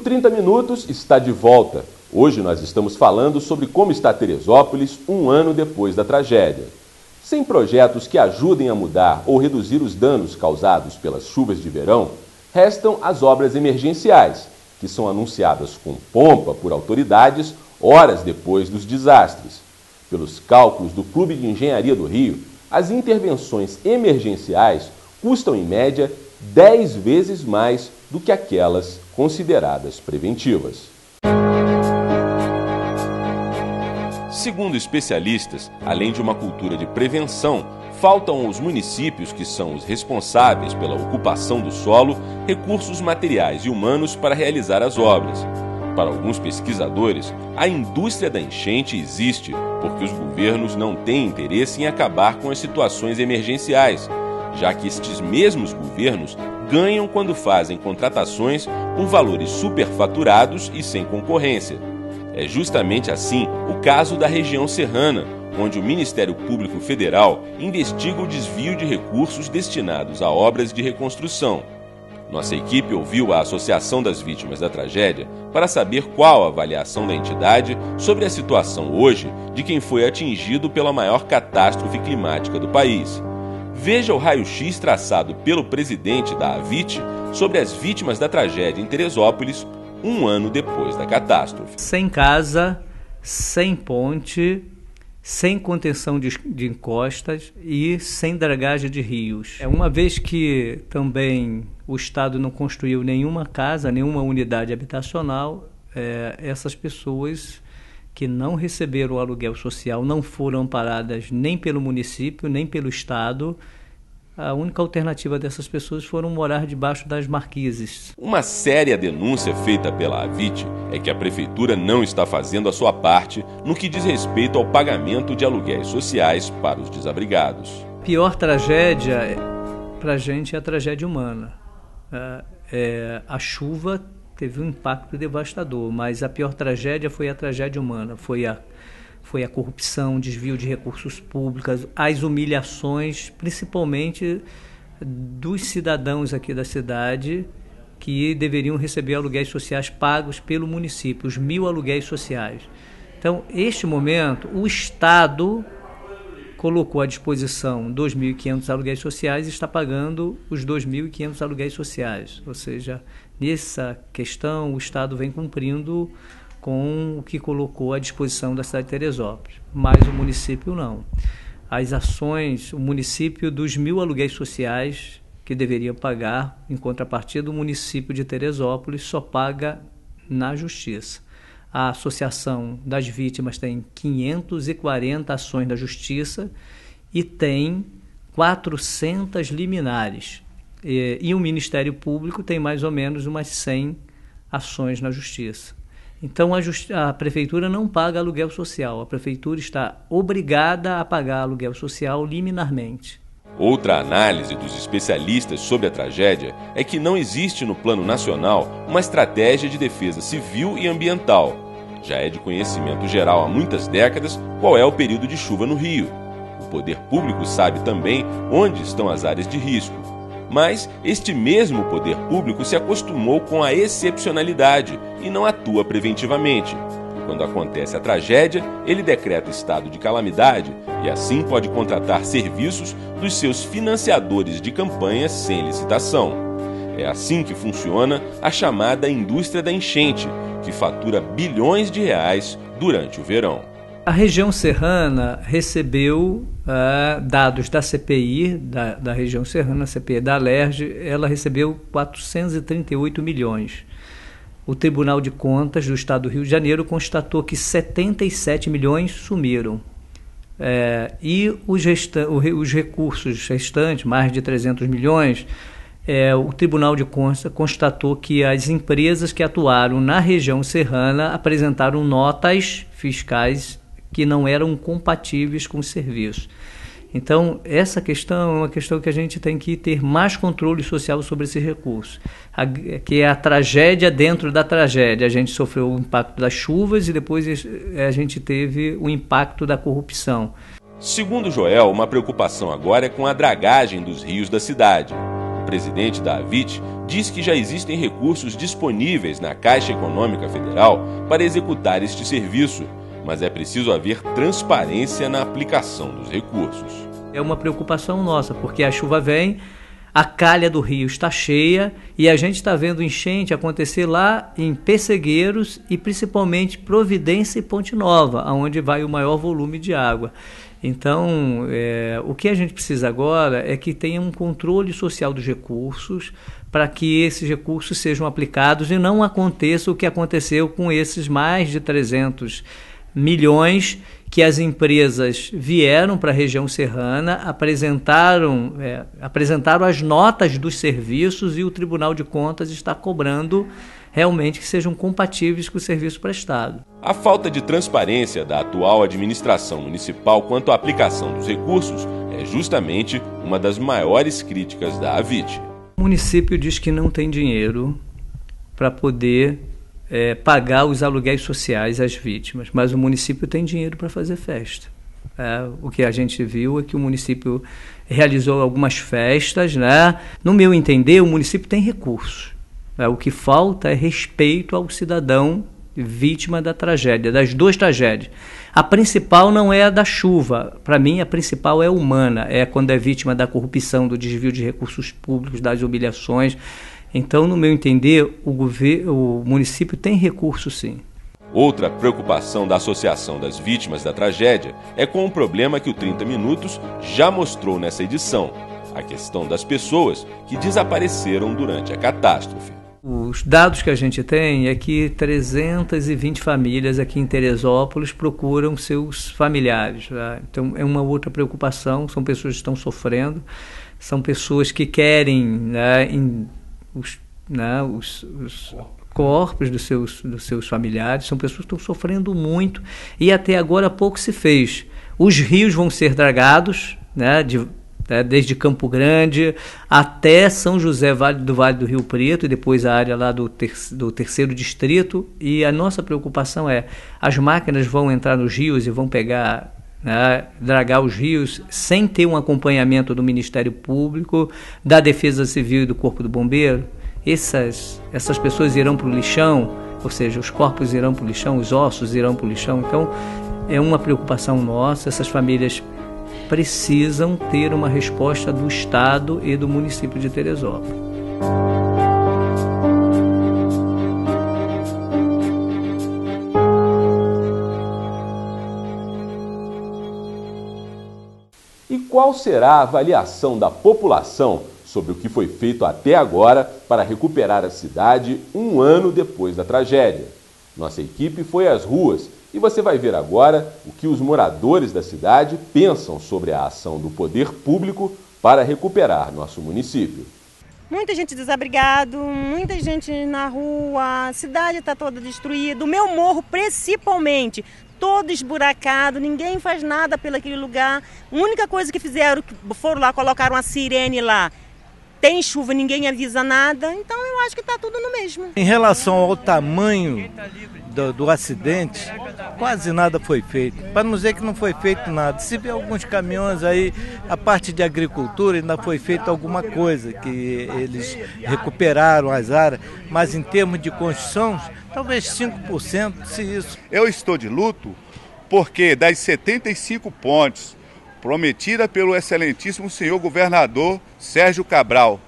30 Minutos está de volta. Hoje nós estamos falando sobre como está Teresópolis um ano depois da tragédia. Sem projetos que ajudem a mudar ou reduzir os danos causados pelas chuvas de verão, restam as obras emergenciais, que são anunciadas com pompa por autoridades horas depois dos desastres. Pelos cálculos do Clube de Engenharia do Rio, as intervenções emergenciais custam, em média, 10 vezes mais do que aquelas consideradas preventivas. Segundo especialistas, além de uma cultura de prevenção, faltam aos municípios, que são os responsáveis pela ocupação do solo, recursos materiais e humanos para realizar as obras. Para alguns pesquisadores, a indústria da enchente existe porque os governos não têm interesse em acabar com as situações emergenciais, já que estes mesmos governos ganham quando fazem contratações por valores superfaturados e sem concorrência. É justamente assim o caso da região serrana, onde o Ministério Público Federal investiga o desvio de recursos destinados a obras de reconstrução. Nossa equipe ouviu a Associação das Vítimas da Tragédia para saber qual a avaliação da entidade sobre a situação hoje de quem foi atingido pela maior catástrofe climática do país. Veja o raio-x traçado pelo presidente da AVIT sobre as vítimas da tragédia em Teresópolis, um ano depois da catástrofe. Sem casa, sem ponte, sem contenção de encostas e sem dragagem de rios. Uma vez que também o Estado não construiu nenhuma casa, nenhuma unidade habitacional, essas pessoas que não receberam o aluguel social não foram amparadas nem pelo município, nem pelo Estado. A única alternativa dessas pessoas foram morar debaixo das marquises. Uma séria denúncia feita pela AVIT é que a Prefeitura não está fazendo a sua parte no que diz respeito ao pagamento de aluguéis sociais para os desabrigados. A pior tragédia para a gente é a tragédia humana. A chuva teve um impacto devastador, mas a pior tragédia foi a tragédia humana, foi a corrupção, desvio de recursos públicos, as humilhações, principalmente dos cidadãos aqui da cidade, que deveriam receber aluguéis sociais pagos pelo município, os 1.000 aluguéis sociais. Então, neste momento, o Estado colocou à disposição 2.500 aluguéis sociais e está pagando os 2.500 aluguéis sociais. Ou seja, nessa questão, o Estado vem cumprindo com o que colocou à disposição da cidade de Teresópolis, mas o município não. As ações, o município dos 1.000 aluguéis sociais que deveria pagar, em contrapartida, o município de Teresópolis só paga na justiça. A Associação das Vítimas tem 540 ações na justiça e tem 400 liminares. E o Ministério Público tem mais ou menos umas 100 ações na justiça. Então, a Prefeitura não paga aluguel social. A Prefeitura está obrigada a pagar aluguel social liminarmente. Outra análise dos especialistas sobre a tragédia é que não existe no plano nacional uma estratégia de defesa civil e ambiental. Já é de conhecimento geral há muitas décadas qual é o período de chuva no Rio. O poder público sabe também onde estão as áreas de risco. Mas este mesmo poder público se acostumou com a excepcionalidade e não atua preventivamente. Quando acontece a tragédia, ele decreta estado de calamidade e assim pode contratar serviços dos seus financiadores de campanhas sem licitação. É assim que funciona a chamada indústria da enchente, que fatura bilhões de reais durante o verão. A região serrana recebeu dados da CPI, da região serrana, a CPI da Alerj, ela recebeu 438 milhões. O Tribunal de Contas do Estado do Rio de Janeiro constatou que 77 milhões sumiram. E os recursos restantes, mais de 300 milhões, o Tribunal de Contas constatou que as empresas que atuaram na região serrana apresentaram notas fiscais que não eram compatíveis com o serviço. Então, essa questão é uma questão que a gente tem que ter mais controle social sobre esse recurso, que é a tragédia dentro da tragédia. A gente sofreu o impacto das chuvas e depois a gente teve o impacto da corrupção. Segundo Joel, uma preocupação agora é com a dragagem dos rios da cidade. O presidente da AVIT, diz que já existem recursos disponíveis na Caixa Econômica Federal para executar este serviço, mas é preciso haver transparência na aplicação dos recursos. É uma preocupação nossa, porque a chuva vem, a calha do rio está cheia e a gente está vendo enchente acontecer lá em Pessegueiros e principalmente Providência e Ponte Nova, onde vai o maior volume de água. Então, o que a gente precisa agora é que tenha um controle social dos recursos para que esses recursos sejam aplicados e não aconteça o que aconteceu com esses mais de 300 milhões que as empresas vieram para a região serrana, apresentaram as notas dos serviços e o Tribunal de Contas está cobrando realmente que sejam compatíveis com o serviço prestado. A falta de transparência da atual administração municipal quanto à aplicação dos recursos é justamente uma das maiores críticas da AVIT. O município diz que não tem dinheiro para poder pagar os aluguéis sociais às vítimas, mas o município tem dinheiro para fazer festa. O que a gente viu é que o município realizou algumas festas, né? No meu entender, o município tem recursos. O que falta é respeito ao cidadão vítima da tragédia, das duas tragédias. A principal não é a da chuva, para mim a principal é humana, é quando é vítima da corrupção, do desvio de recursos públicos, das humilhações. Então, no meu entender, o município tem recurso sim. Outra preocupação da Associação das Vítimas da Tragédia é com o problema que o 30 Minutos já mostrou nessa edição, a questão das pessoas que desapareceram durante a catástrofe. Os dados que a gente tem é que 320 famílias aqui em Teresópolis procuram seus familiares. Tá? Então, é uma outra preocupação, são pessoas que estão sofrendo, são pessoas que querem os corpos dos seus familiares, são pessoas que estão sofrendo muito e até agora pouco se fez. Os rios vão ser dragados, desde Campo Grande até São José do Vale do Rio Preto e depois a área lá do terceiro distrito, e a nossa preocupação é as máquinas vão entrar nos rios e vão pegar, dragar os rios sem ter um acompanhamento do Ministério Público, da Defesa Civil e do Corpo do Bombeiro. Essas pessoas irão para o lixão, ou seja, os corpos irão para o lixão, os ossos irão para o lixão. Então é uma preocupação nossa, essas famílias precisam ter uma resposta do Estado e do município de Teresópolis. E qual será a avaliação da população sobre o que foi feito até agora para recuperar a cidade um ano depois da tragédia? Nossa equipe foi às ruas e você vai ver agora o que os moradores da cidade pensam sobre a ação do poder público para recuperar nosso município. Muita gente desabrigada, muita gente na rua, a cidade está toda destruída, o meu morro principalmente, todo esburacado, ninguém faz nada pelo aquele lugar. A única coisa que fizeram, foram lá, colocaram uma sirene lá. Tem chuva, ninguém avisa nada, então eu acho que está tudo no mesmo. Em relação ao tamanho do acidente, quase nada foi feito. Para não dizer que não foi feito nada. Se vê alguns caminhões aí, a parte de agricultura ainda foi feita alguma coisa, que eles recuperaram as áreas, mas em termos de construção, talvez 5%, se isso. Eu estou de luto porque das 75 pontes prometida pelo excelentíssimo senhor governador Sérgio Cabral,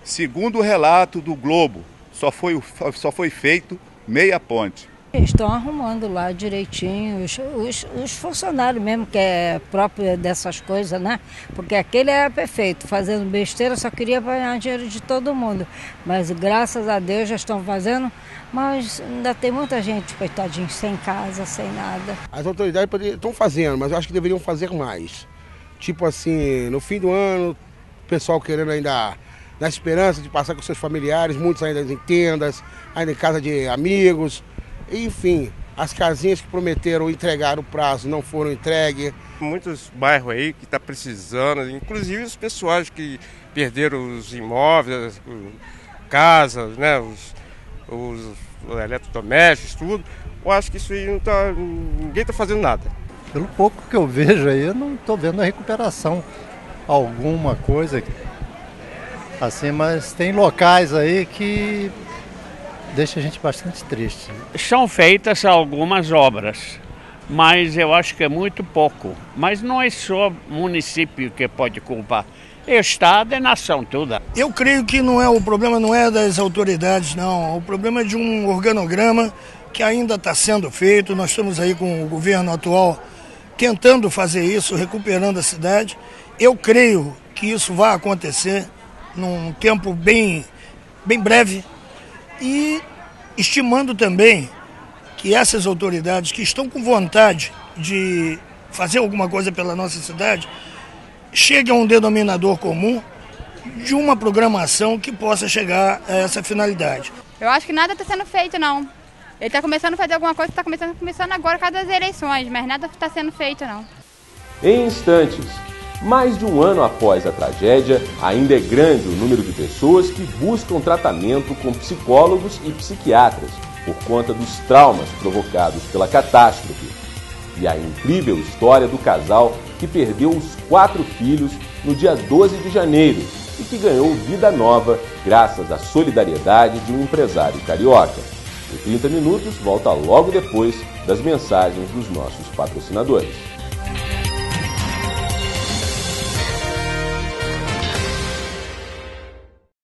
segundo o relato do Globo, só foi feito meia ponte. Estão arrumando lá direitinho, os funcionários mesmo, que é próprio dessas coisas, né? Porque aquele era perfeito, fazendo besteira, só queria ganhar dinheiro de todo mundo. Mas graças a Deus já estão fazendo, mas ainda tem muita gente, coitadinho, sem casa, sem nada. As autoridades estão fazendo, mas eu acho que deveriam fazer mais. Tipo assim, no fim do ano, o pessoal querendo ainda, na esperança de passar com seus familiares, muitos ainda em tendas, ainda em casa de amigos. Enfim, as casinhas que prometeram entregar o prazo não foram entregues. Muitos bairros aí que estão precisando, inclusive os pessoais que perderam os imóveis, casas, né, os eletrodomésticos, tudo. Eu acho que isso aí ninguém está fazendo nada. Pelo pouco que eu vejo aí, eu não estou vendo a recuperação. Alguma coisa Assim, mas tem locais aí que deixa a gente bastante triste. São feitas algumas obras, mas eu acho que é muito pouco. Mas não é só o município que pode culpar, é o Estado e a nação toda. Eu creio que o problema não é das autoridades, não. O problema é de um organograma que ainda está sendo feito. Nós estamos aí com o governo atual tentando fazer isso, recuperando a cidade. Eu creio que isso vai acontecer num tempo bem breve e estimando também que essas autoridades que estão com vontade de fazer alguma coisa pela nossa cidade cheguem a um denominador comum de uma programação que possa chegar a essa finalidade. Eu acho que nada está sendo feito, não. Ele está começando a fazer alguma coisa que está começando agora por causa das eleições, mas nada está sendo feito, não. Em instantes, mais de um ano após a tragédia, ainda é grande o número de pessoas que buscam tratamento com psicólogos e psiquiatras por conta dos traumas provocados pela catástrofe. E a incrível história do casal que perdeu os 4 filhos no dia 12 de janeiro e que ganhou vida nova graças à solidariedade de um empresário carioca. O 30 Minutos volta logo depois das mensagens dos nossos patrocinadores.